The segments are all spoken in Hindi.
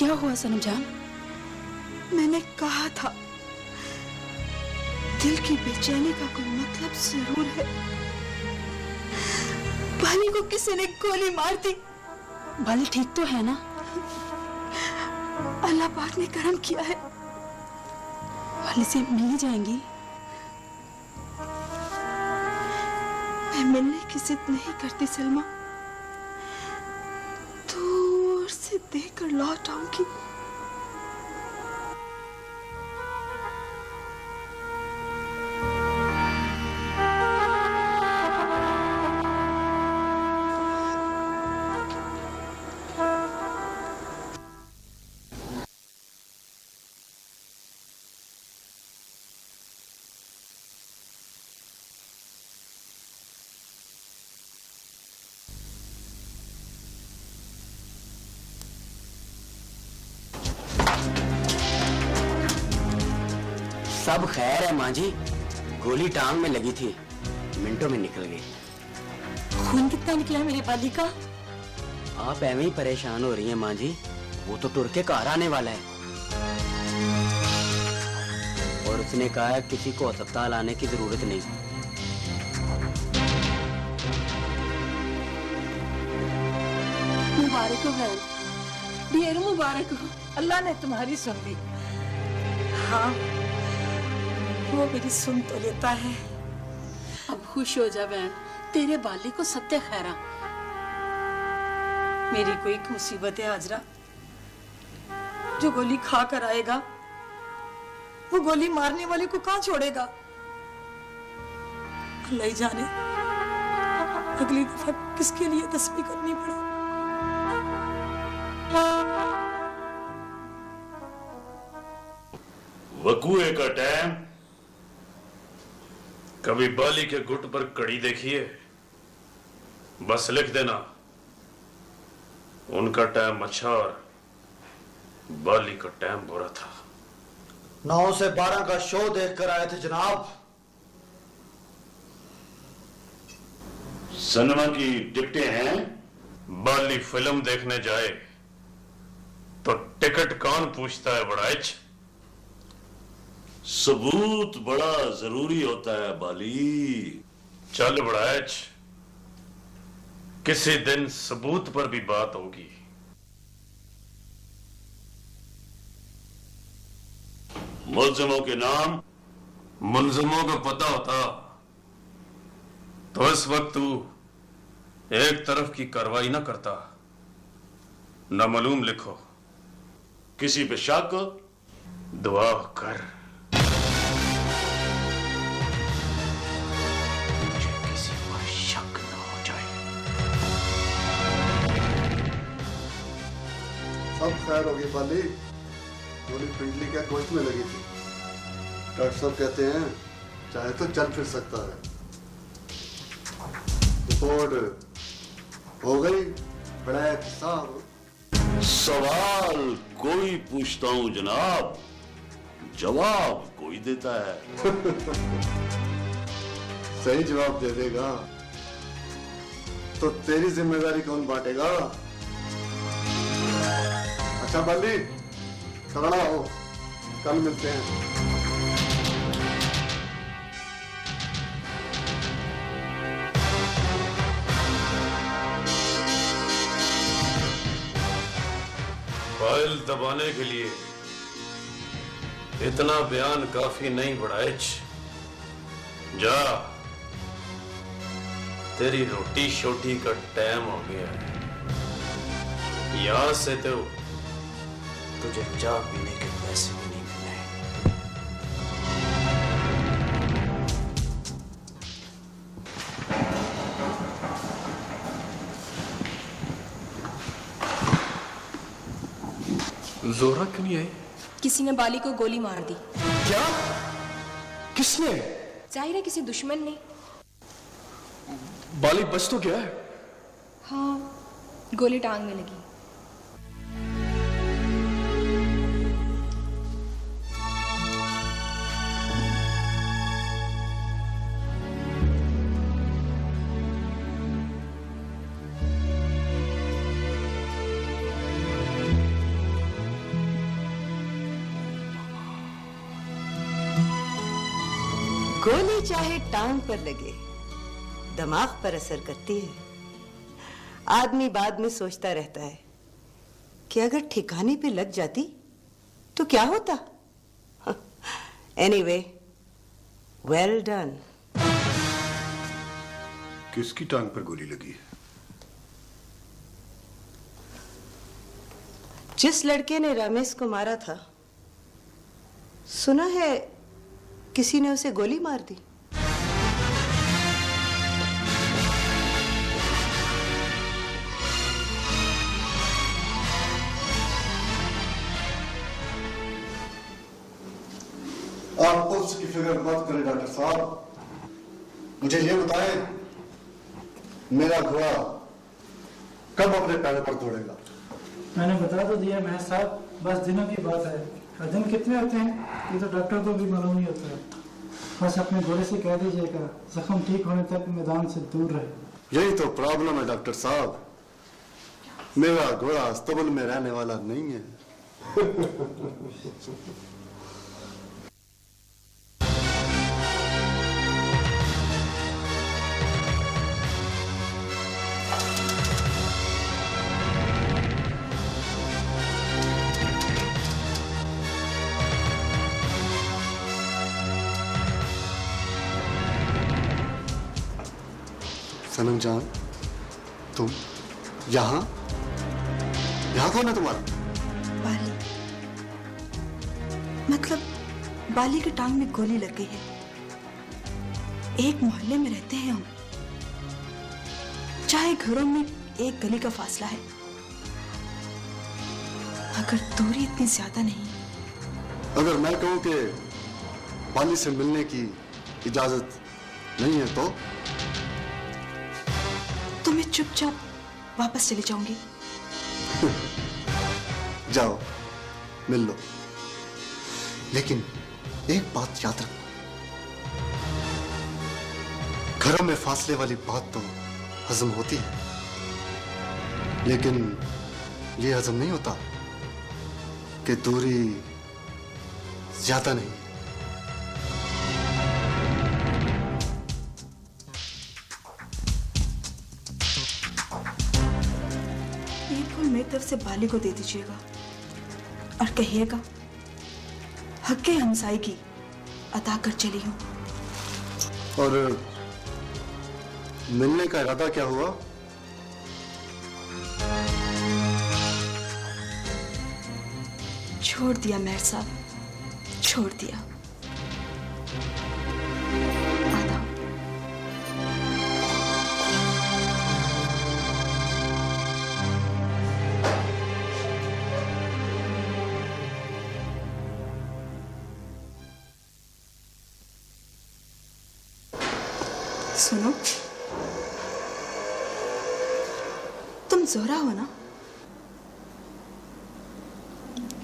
क्या हुआ सनम जान? मैंने कहा था दिल की बेचैनी का कोई मतलब जरूर है। बाली को किसी ने गोली मार दी। बाली ठीक तो है ना? अल्लाह पाक ने करम किया है। बाली से मिलने जाएंगी? मैं मिलने की जिद नहीं करती सलमा, दूर से देखकर लौट आऊंगी। सब खैर है माँ जी, गोली टांग में लगी थी, मिनटों में निकल गई। खून कितना निकला है मेरी बाली का? आप ऐਵੇਂ ही परेशान हो रही हैं माँ जी, वो तो टुर के घर आने वाला है और उसने कहा है किसी को अस्पताल आने की जरूरत नहीं। मुबारक हो बहन, ढेर मुबारक हो। अल्लाह ने तुम्हारी सुन ली। हाँ, वो मेरी सुन तो लेता है। अब खुश हो जा बहन, तेरे बाली को सत्य खैरा। मेरी कोई मुसीबत है हाजरा, जो गोली खा कर आएगा वो गोली मारने वाले को कहां छोड़ेगा? अल्लाह ही जाने अगली दफा किसके लिए तस्बीह करनी पड़े। वकूए का टाइम, कभी बाली के गुट पर कड़ी देखिए, बस लिख देना उनका टाइम अच्छा और बाली का टाइम बुरा था। 9 से 12 का शो देखकर आए थे जनाब। सिनेमा की टिकटें हैं, बाली फिल्म देखने जाए तो टिकट कौन पूछता है बड़ाइच? सबूत बड़ा जरूरी होता है बाली। चल बड़ाइच, किसी दिन सबूत पर भी बात होगी। मुल्जिमों के नाम? मुल्जिमों का पता होता तो इस वक्त तू एक तरफ की कार्रवाई ना करता। नामालूम लिखो। किसी पे शक? दुआ कर मुझे किसी पर शक न हो जाए। सब खैर होगी बाली, गोली पिंडली के गोश्त में लगी थी। डॉक्टर साहब कहते हैं चाहे तो चल फिर सकता है। रिपोर्ट हो गई बड़ा साहब? सवाल कोई पूछता हूं जनाब, जवाब कोई देता है। सही जवाब दे देगा तो तेरी जिम्मेदारी कौन बांटेगा? अच्छा बाली, खड़ा हो, कल मिलते हैं। फाइल दबाने के लिए इतना बयान काफी नहीं बढ़ाएच। जा, तेरी रोटी शोटी का टाइम हो गया है। यहां से तो तुझे चाय पीने के पैसे भी नहीं मिलने। जोरा क्यों नहीं आई? किसी ने बाली को गोली मार दी। क्या? किसने? जाहिर है किसी दुश्मन ने। बाली बच तो गया है? हाँ, गोली टांग में लगी। गोली चाहे टांग पर लगे, दिमाग पर असर करती है। आदमी बाद में सोचता रहता है कि अगर ठिकाने पे लग जाती तो क्या होता। Anyway, well done. किसकी टांग पर गोली लगी है? जिस लड़के ने रमेश को मारा था, सुना है किसी ने उसे गोली मार दी। आप पुलिस की फिक्र मत करें डॉक्टर साहब, मुझे ये बताएं मेरा घोड़ा कब अपने पैरों पर दौड़ेगा? मैंने बता तो दिया महज साहब, बस दिनों की बात है। और दिन कितने होते हैं ये तो डॉक्टर को भी मालूम नहीं होता है। बस अपने घोड़े से कह दीजिएगा जख्म ठीक होने तक मैदान से दूर रहे। यही तो प्रॉब्लम है डॉक्टर साहब, मेरा घोड़ा अस्तबल में रहने वाला नहीं है। सनम जान, तुम यहाँ कौन है तुम्हारा? बाली, मतलब बाली की टांग में गोली लग गई है। एक मोहल्ले में रहते हैं हम, चाहे घरों में एक गली का फासला है, मगर दूरी इतनी ज्यादा नहीं। अगर मैं कहूं कि बाली से मिलने की इजाजत नहीं है तो मैं चुपचाप वापस चली जाऊंगी। जाओ मिल लो, लेकिन एक बात याद रखना, घरों में फासले वाली बात तो हजम होती है, लेकिन ये हजम नहीं होता कि दूरी ज्यादा नहीं। ये फूल मेरी तरफ से बाली को दे दीजिएगा और कहिएगा हक़ हमसाई की अदा कर चली हूं। और मिलने का इरादा क्या हुआ? छोड़ दिया मेहर साहब, छोड़ दिया। सुनो, तुम जोहरा हो ना?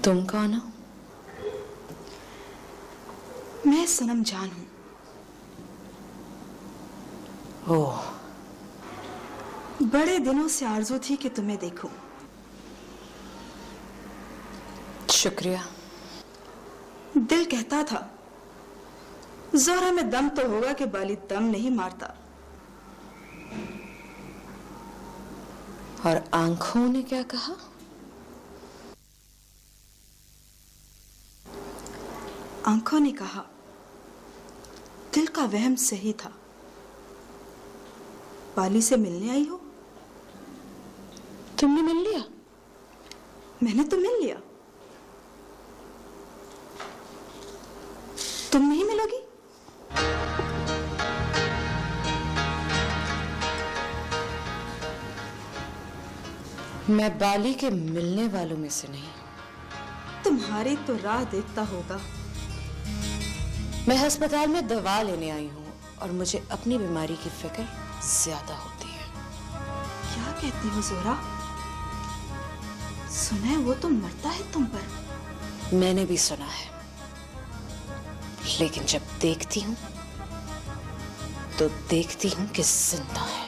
तुम कौन हो? मैं सनम जान हूं। ओह, बड़े दिनों से आरज़ू थी कि तुम्हें देखूं। शुक्रिया। दिल कहता था जोहरा में दम तो होगा कि बाली दम नहीं मारता। और आंखों ने क्या कहा? आंखों ने कहा दिल का वहम सही था। बाली से मिलने आई हो? तुमने मिल लिया? मैंने तो मिल लिया। तुम नहीं मिलोगी? मैं बाली के मिलने वालों में से नहीं। तुम्हारी तो राह देखता होगा। मैं अस्पताल में दवा लेने आई हूँ और मुझे अपनी बीमारी की फिक्र ज्यादा होती है। क्या कहती हो जोहरा? सुना है वो तो मरता है तुम पर। मैंने भी सुना है, लेकिन जब देखती हूँ तो देखती हूँ कि जिंदा है।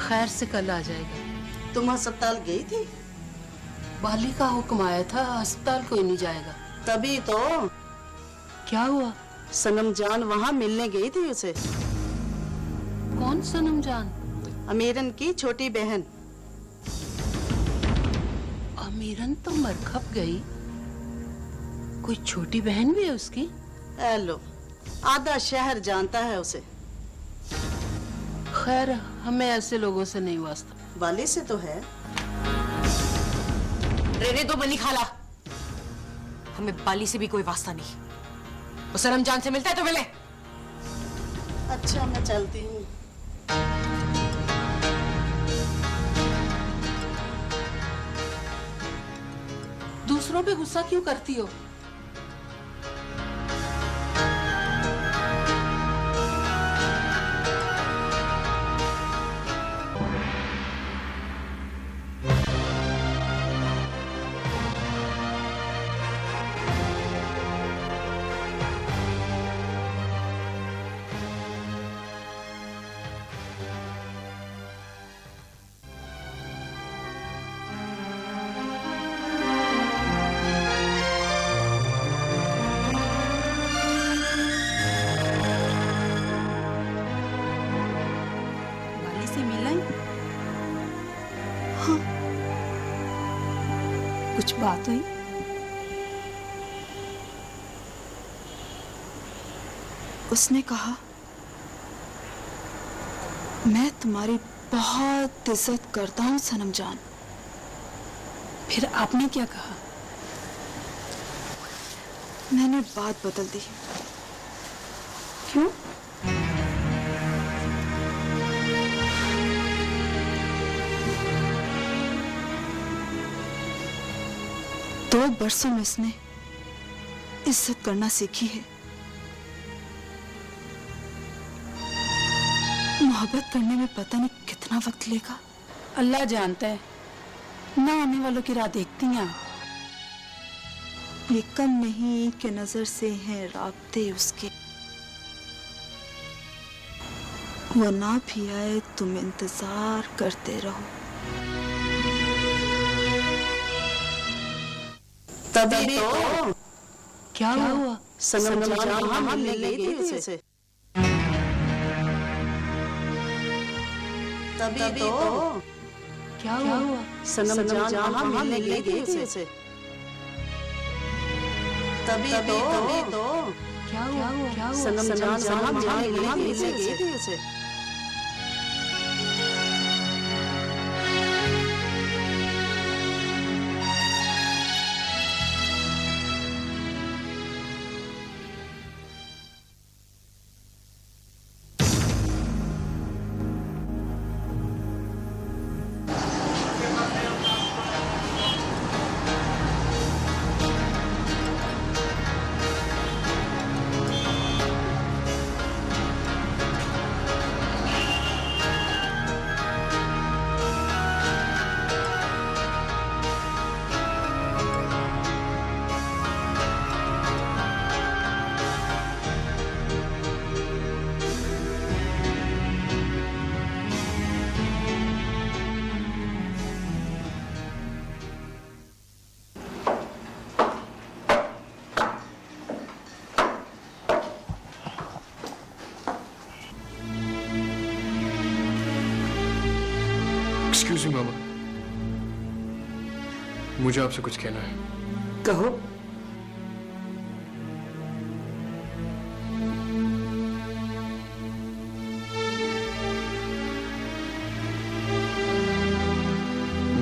खैर से कल आ जाएगा। तुम अस्पताल गई थी? बाली का हुक्म आया था, अस्पताल कोई नहीं जाएगा। तभी तो। क्या हुआ? सनम जान वहाँ मिलने गई थी उसे। कौन सनम जान? अमीरन की छोटी बहन। अमीरन तो मरखप गई, कोई छोटी बहन भी है उसकी? लो, आधा शहर जानता है उसे। खैर हमें ऐसे लोगों से नहीं वास्ता। बाली से तो है। रहने दो बनी खाला, हमें बाली से भी कोई वास्ता नहीं। वो सनम जान से मिलता है तो मिले। अच्छा मैं चलती हूँ। दूसरों पे गुस्सा क्यों करती हो? कुछ बात हुई? उसने कहा मैं तुम्हारी बहुत इज्जत करता हूं सनम जान। फिर आपने क्या कहा? मैंने बात बदल दी। क्यों? दो बरसों में उसने इज्जत करना सीखी है। मोहब्बत करने में पता नहीं कितना वक्त लेगा। अल्लाह जानता है, ना आने वालों की राह देखती हैं। ये कम नहीं कि नजर से हैं राब्ते उसके। वो ना भी आए तुम इंतजार करते रहो। तभी तो। क्या हुआ? सनम जान वहाँ मिलने गई थी उसे। तभी तो। क्या हुआ? सनम जान वहाँ मिलने गई थी उसे। तभी तो। क्या हुआ? सनम जान वहाँ मिलने गई थी उसे। एक्सक्यूज मी मामा, मुझे आपसे कुछ कहना है। कहो।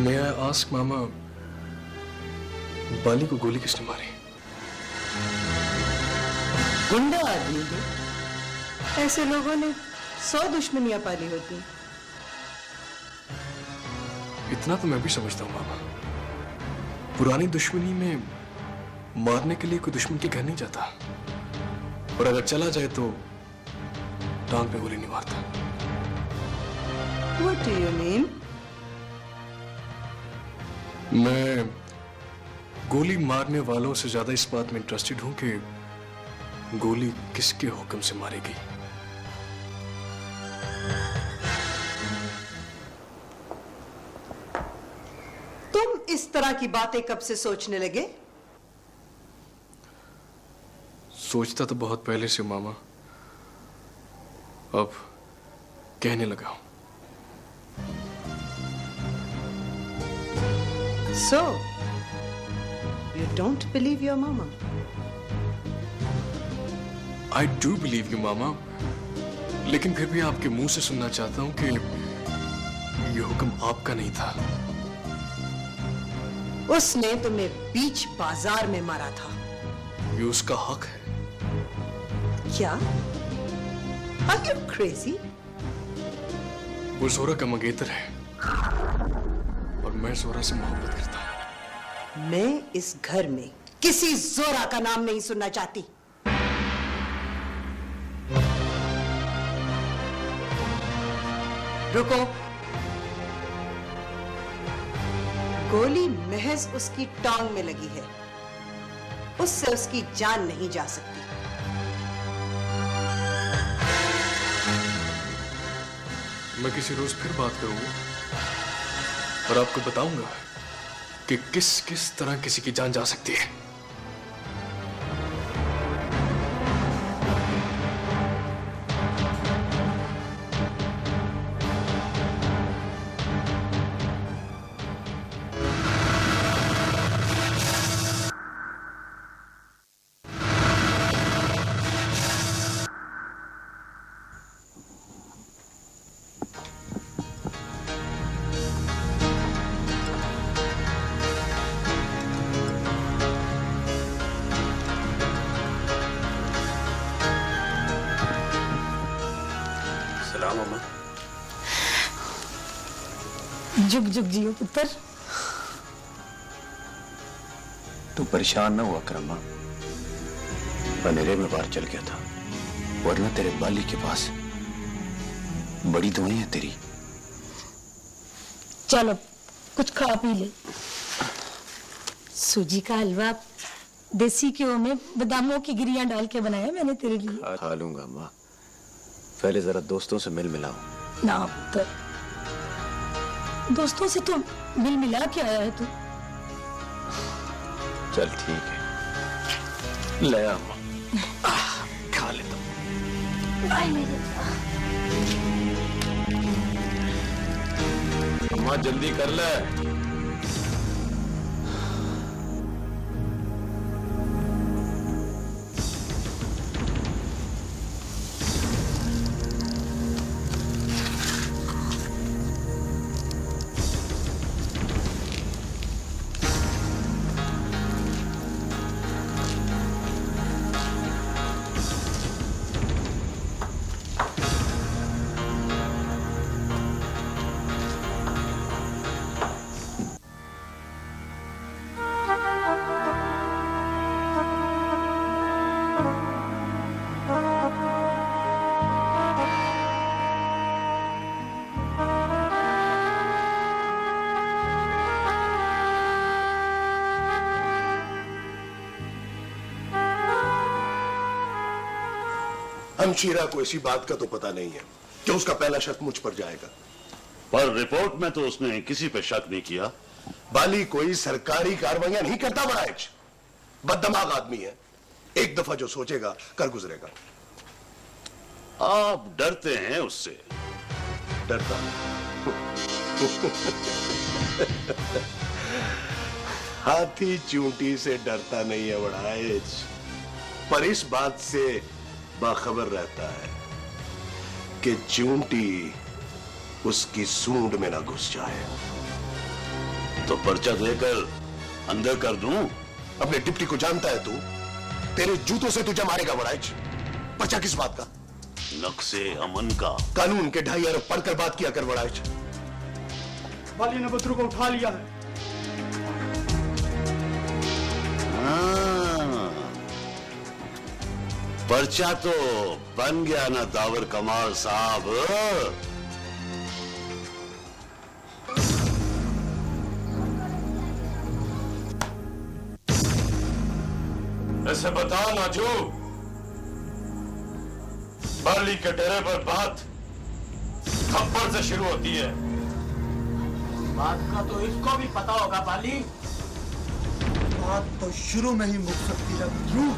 May I ask मामा, बाली को गोली किसने मारी? गुंडा आदमी है। ऐसे लोगों ने 100 दुश्मनियां पाली होती। इतना तो मैं भी समझता हूँ मामा। पुरानी दुश्मनी में मारने के लिए कोई दुश्मन के घर नहीं जाता, और अगर चला जाए तो टांग पे गोली नहीं मारता। What do you mean? मैं गोली मारने वालों से ज्यादा इस बात में इंटरेस्टेड हूं कि गोली किसके हुक्म से मारी गई। तुम इस तरह की बातें कब से सोचने लगे? सोचता तो बहुत पहले से मामा, अब कहने लगा हूं। So, you don't believe your mama? I do believe you, मामा, लेकिन फिर भी आपके मुंह से सुनना चाहता हूं कि ये हुक्म आपका नहीं था। उसने तुम्हें बीच बाजार में मारा था। ये उसका हक है। क्या? Are you crazy? वो जोरा का मंगेतर है और मैं जोरा से मोहब्बत करता हूं। मैं इस घर में किसी जोरा का नाम नहीं सुनना चाहती। रुको। गोली महज उसकी टांग में लगी है, उससे उसकी जान नहीं जा सकती। मैं किसी रोज फिर बात करूंगा और आपको बताऊंगा कि किस किस तरह किसी की जान जा सकती है। जुग जुग जियो पुत्र। तू परेशान ना हुआ करमा, बनेरे में बाहर चल गया था, वरना तेरे बाली के पास बड़ी दुआएं हैं तेरी। चलो कुछ खा पी ले। सूजी का हलवा देसी घ्यो में बादामों की गिरियां डाल के बनाया मैंने तेरे लिए। खा लूंगा माँ, पहले जरा दोस्तों से मिल मिलाऊं। ना पुत्र, दोस्तों से तो मिल मिला के आया है तू। चल ठीक है, ले आ माँ, खा लेता हूँ। माँ जल्दी कर ले। हमशीरा को इसी बात का तो पता नहीं है कि उसका पहला शक मुझ पर जाएगा। पर रिपोर्ट में तो उसने किसी पे शक नहीं किया। बाली कोई सरकारी कार्रवाइयां नहीं करता, बड़ाइच बददिमाग आदमी है, एक दफा जो सोचेगा कर गुजरेगा। आप डरते हैं उससे? डरता हाथी चूंटी से डरता नहीं है बड़ाइच, पर इस बात से बाखबर रहता है कि चूंटी उसकी सूंड में ना घुस जाए। तो पर्चा लेकर अंदर कर दूं? अपने डिप्टी को जानता है तू? तेरे जूतों से तुझे मारेगा बड़ाइच। पर्चा किस बात का? नक्शे अमन का। कानून के 2.5 अरब पढ़कर बात किया कर बड़ाइच। बाली ने बद्रू को उठा लिया है। पर्चा तो बन गया ना दावर कमाल साहब। ऐसे बता नाजू, बाली के डेरे पर बात थप्पड़ से शुरू होती है बात का तो इसको भी पता होगा बाली। बात तो शुरू में ही मुक सकती है। क्यों?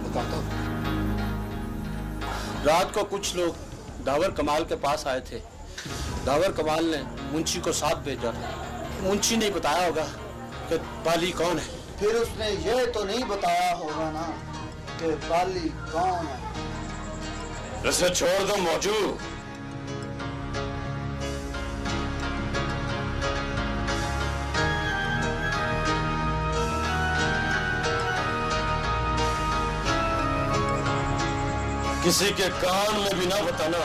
बताता हूं। रात को कुछ लोग दावर कमाल के पास आए थे। दावर कमाल ने मुंशी को साथ भेजा था। मुंशी ने बताया होगा कि बाली कौन है। फिर उसने ये तो नहीं बताया होगा ना कि बाली कौन है। इसे छोड़ दो मौजू। किसी के कान में भी ना बताना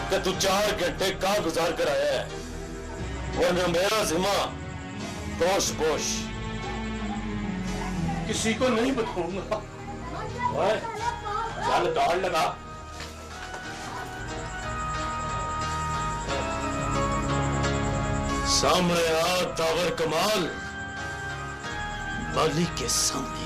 कि तू 4 घंटे कहां गुजार कर आया है, वरना मेरा जिम्मा पोश पोश। किसी को नहीं बताऊंगा। चल दौड़ लगा। सामने आ दावर कमाल, बाली के सामने आ।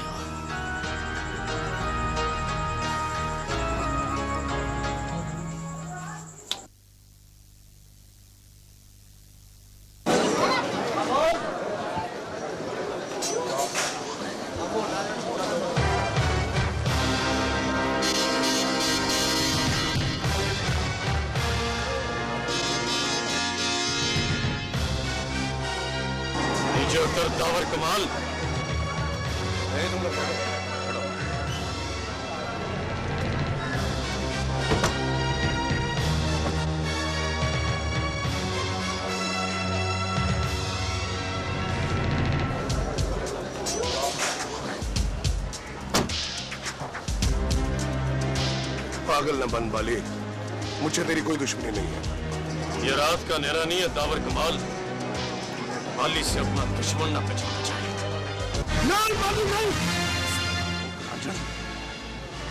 दावर कमाल, पागल न बन बाली, मुझे तेरी कोई दुश्मनी नहीं है। ये रात का अंधेरा नहीं है दावर कमाल। बाली से अपना दुश्मन ना पहचानना चाहिए। नहीं बाली नहीं।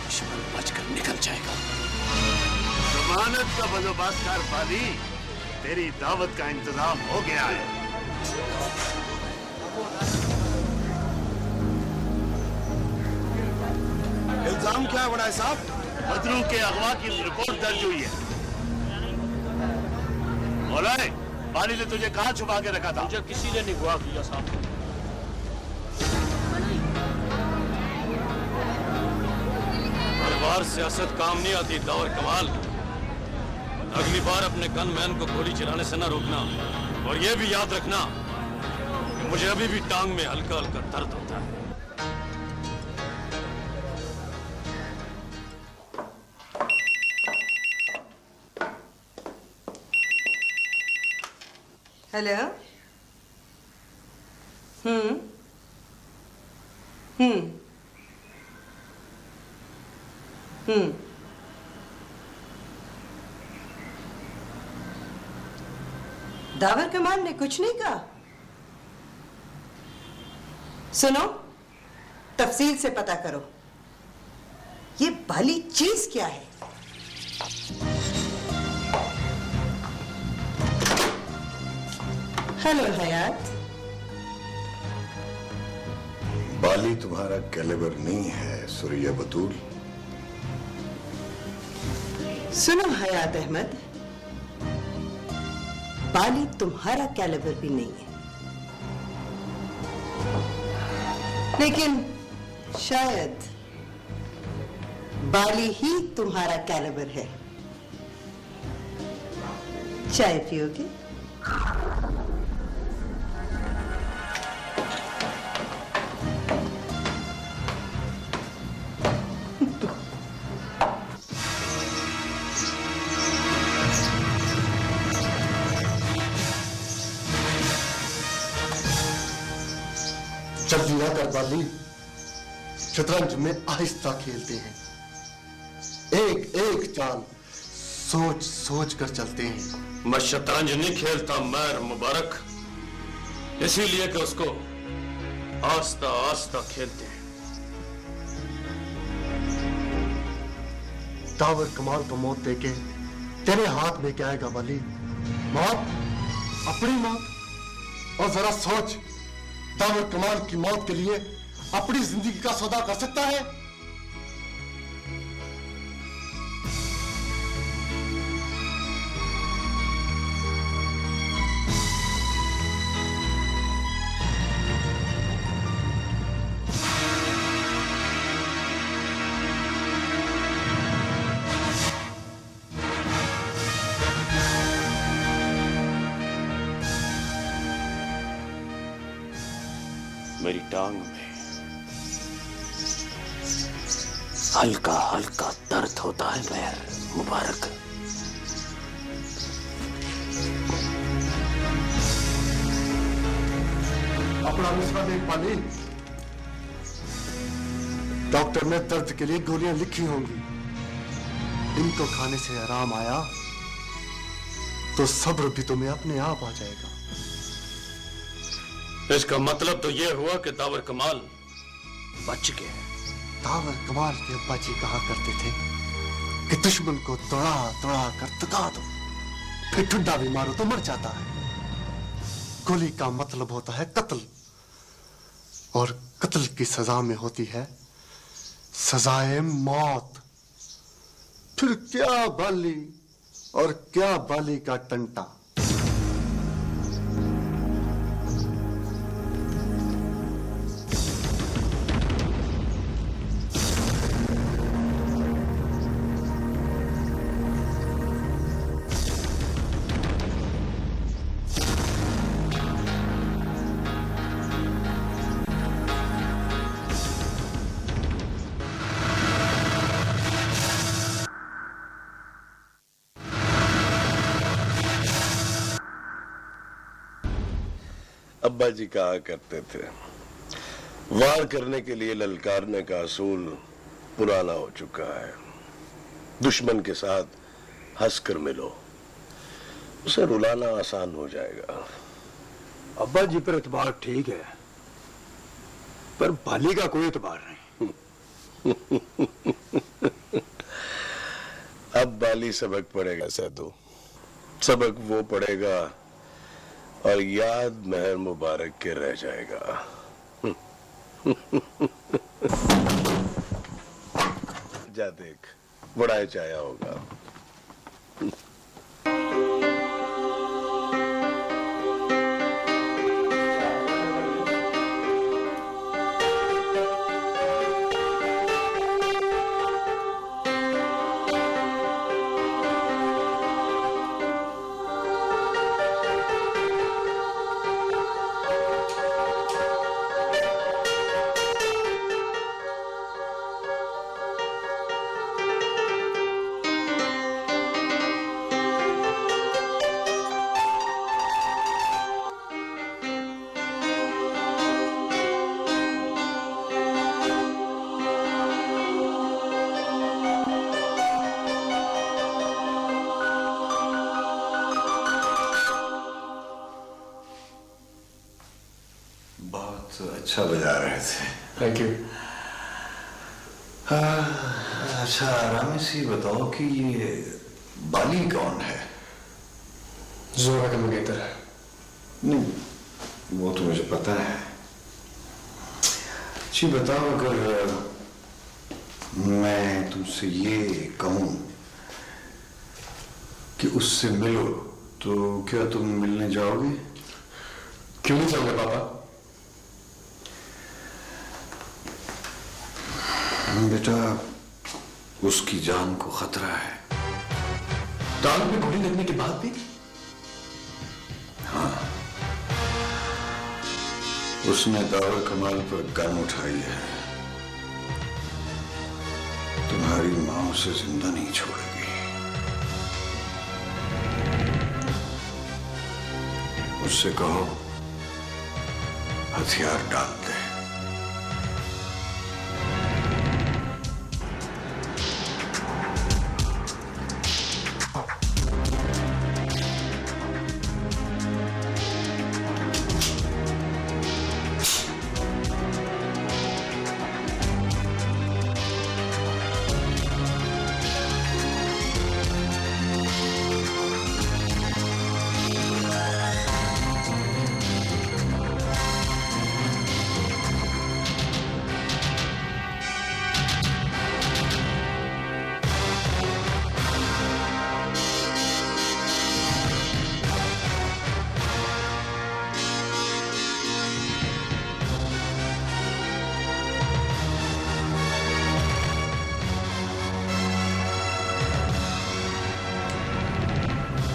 दुश्मन बचकर निकल जाएगा। जमानत का बंदोबस्त कर बाली, तेरी दावत का इंतजाम हो गया है। इल्जाम क्या है बड़ा साहब? बदरू के अगवा की रिपोर्ट दर्ज हुई है। मौलाए, बाली ने तुझे कहां छुपा के रखा था? मुझे किसी ने नहीं गुआ किया साहब। हर बार सियासत काम नहीं आती दावर कमाल। अगली बार अपने गनमैन को गोली चलाने से ना रोकना, और ये भी याद रखना कि मुझे अभी भी टांग में हल्का हल्का दर्द होता है। हेलो। हम्म। दावर कमाल ने कुछ नहीं कहा। सुनो, तफसील से पता करो, ये बाली चीज क्या है। हेलो हयात। बाली तुम्हारा कैलिबर नहीं है सुरिया बतूल। सुनो हयात अहमद, बाली तुम्हारा कैलिबर भी नहीं है, लेकिन शायद बाली ही तुम्हारा कैलिबर है। चाय पियोगे? जल्दी ना कर बाली, शतरंज में आहिस्ता खेलते हैं। एक एक चाल सोच सोच कर चलते हैं। मैं शतरंज नहीं खेलता मैर मुबारक, इसीलिए कि उसको आस्ता आस्ता खेलते हैं। दावर कमाल को मौत देके तेरे हाथ में क्या आएगा बाली? मौत, अपनी मौत। और जरा सोच, दावर कमाल की मौत के लिए अपनी जिंदगी का सौदा कर सकता है? मेरी टांग में हल्का हल्का दर्द होता है मेहर मुबारक। अपना मिसरा देख पाली, डॉक्टर ने दर्द के लिए गोलियां लिखी होंगी। इनको खाने से आराम आया तो सब्र भी तुम्हें अपने आप आ जाएगा। इसका मतलब तो यह हुआ कि दावर कमाल बच गए। दावर कमाल के अब्बा जी कहा करते थे कि दुश्मन को तोड़ा तोड़ा कर तका दो, फिर ठंडा भी मारो तो मर जाता है। गोली का मतलब होता है कत्ल, और कत्ल की सजा में होती है सजाए मौत। फिर क्या बाली और क्या बाली का टंटा। अब्बा जी कहा करते थे, वार करने के लिए ललकारने का असूल पुराना हो चुका है। दुश्मन के साथ हंसकर मिलो, उसे रुलाना आसान हो जाएगा। अब्बा जी पर एतबार ठीक है, पर बाली का कोई एतबार नहीं। अब बाली सबक पड़ेगा सैदू, सबक वो पड़ेगा और याद महर मुबारक के रह जाएगा। जा देख, बड़ा चाया होगा। अच्छा बजा रहे थे। Thank you. अच्छा आराम से बताओ कि ये बाली कौन है? जोरा का मंगेतर है। नहीं वो तो मुझे पता है। जी बताओ, अगर मैं तुमसे ये कहूं कि उससे मिलो तो क्या तुम मिलने जाओगे? क्यों नहीं जाओगे पापा? बेटा, उसकी जान को खतरा है। टांग में गोली लगने के बाद भी? हाँ, उसने दावर कमाल पर गन उठाई है। तुम्हारी मां उसे जिंदा नहीं छोड़ेगी। उससे कहो हथियार डाल दे।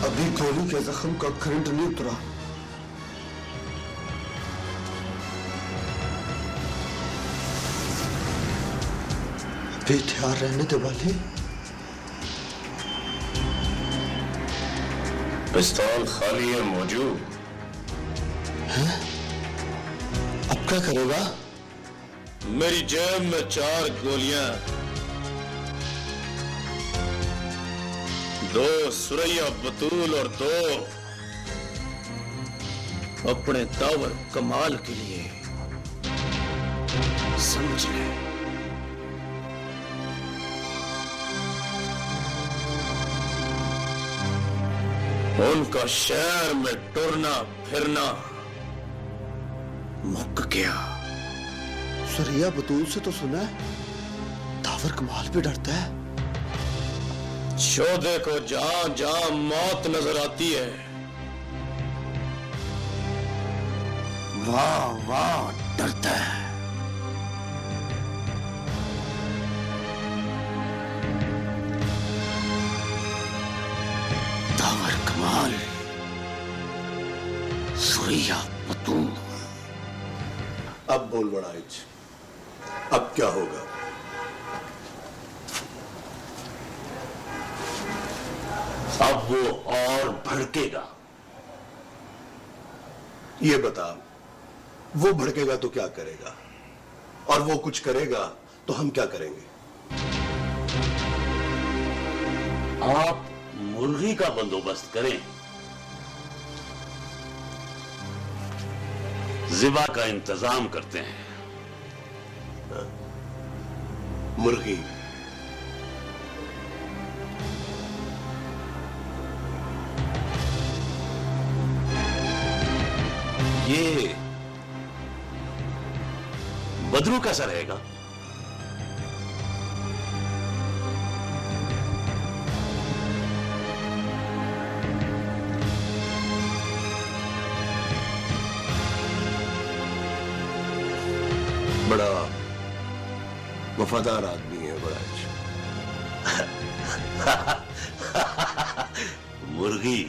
अभी गोली के जख्म का करंट नहीं उतरा। बेख्याल रहने दे बाली। पिस्तौल खाली है मौजूद है? अब क्या करेगा? मेरी जेब में 4 गोलियां, 2 सुरैया बतूल और 2 अपने दावर कमाल के लिए। समझ ले। उनका शहर में टुरना फिरना मुक गया। सुरैया बतूल से तो सुना है दावर कमाल भी डरता है। शोधे को जहां जहां मौत नजर आती है वाह वाह डरता है। दावर कमाल, सुरैया बतूल। अब बोल बड़ाइच, अब क्या होगा? अब वो और भड़केगा। ये बता, वो भड़केगा तो क्या करेगा, और वो कुछ करेगा तो हम क्या करेंगे? आप मुर्गी का बंदोबस्त करें, ज़िबा का इंतजाम करते हैं। मुर्गी? ये बदरू कैसा रहेगा? बड़ा वफादार आदमी है बड़ाइच। मुर्गी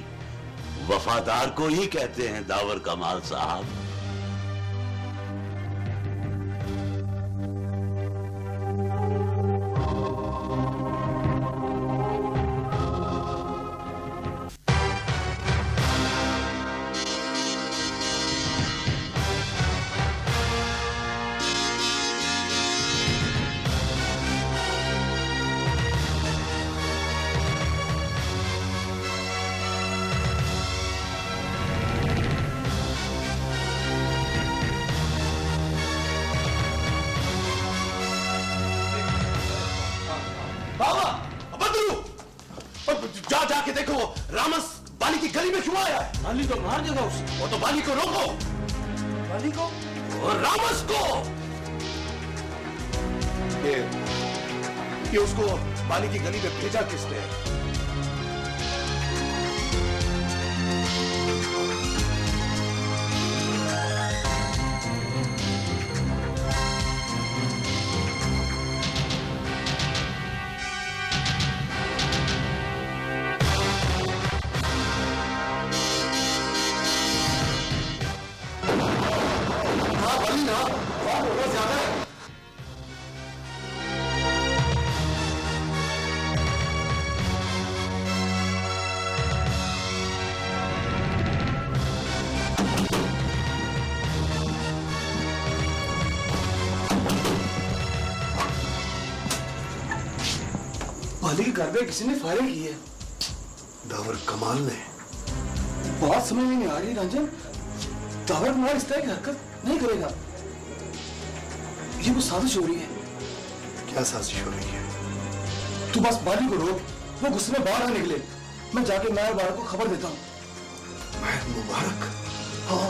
वफादार को ही कहते हैं दावर कमाल साहब। जा जाके देखो रामस बाली की गली में क्यों आया है? बाली को मार देगा उसे। वो तो बाली को रोको। बाली को? और रामस को। ये उसको बाली की गली में भेजा किसने? बाली के घर पे किसी ने फायरिंग की है। दावर कमाल ने? बात समझ में नहीं आ रही रंजन। दावर कमाल इस तरह की हरकत नहीं करेगा। ये वो साजिश हो रही है। क्या साजिश हो रही है? तू बस बाली को रोक, वो गुस्से में बाहर ना निकले। मैं जाके नायर मुबारक को खबर देता हूँ। नायर मुबारक? हाँ।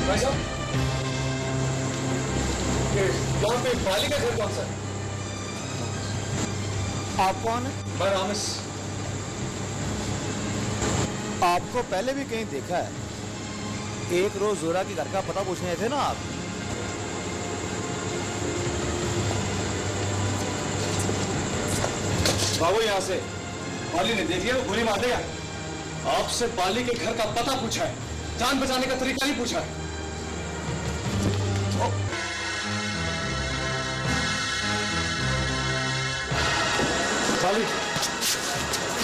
भाई साहब, यहाँ पे बाली का घर कौन सा है? आप कौन है? मैं रामस। आपको पहले भी कहीं देखा है। एक रोज जोरा के घर का पता पूछने थे ना आप। बाबू यहाँ से बाली ने देख लिया, वो गोली मार देगा। आपसे बाली के घर का पता पूछा है, जान बचाने का तरीका नहीं पूछा है। बाली,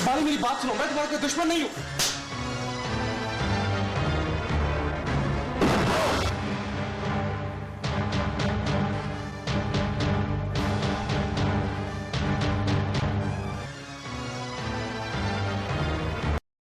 बाली मेरी बात सुनो, मैं तुम्हारा कोई दुश्मन नहीं हूं।